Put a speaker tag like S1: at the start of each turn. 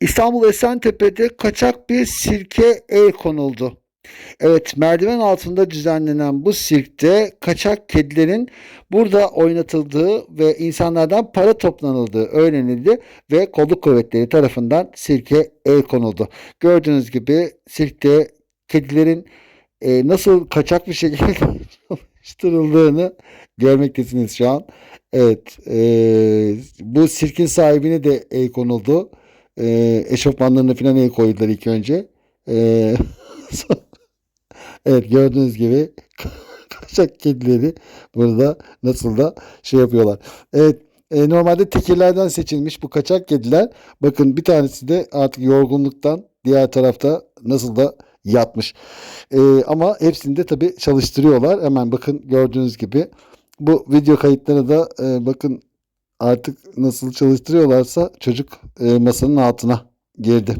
S1: İstanbul Esentepe'de kaçak bir sirke el konuldu. Evet, merdiven altında düzenlenen bu sirkte kaçak kedilerin burada oynatıldığı ve insanlardan para toplanıldığı öğrenildi ve kolluk kuvvetleri tarafından sirke el konuldu. Gördüğünüz gibi sirkte kedilerin nasıl kaçak bir şekilde çalıştırıldığını görmektesiniz şu an. Evet, bu sirkin sahibine de el konuldu. Eşofmanlarına falan el koydular ilk önce. E, evet, gördüğünüz gibi kaçak kedileri burada nasıl da şey yapıyorlar. Evet, normalde tekirlerden seçilmiş bu kaçak kediler. Bakın bir tanesi de artık yorgunluktan diğer tarafta nasıl da yatmış. Ama hepsini de tabii çalıştırıyorlar. Hemen bakın gördüğünüz gibi. Bu video kayıtları da bakın artık nasıl çalıştırıyorlarsa çocuk masanın altına girdi.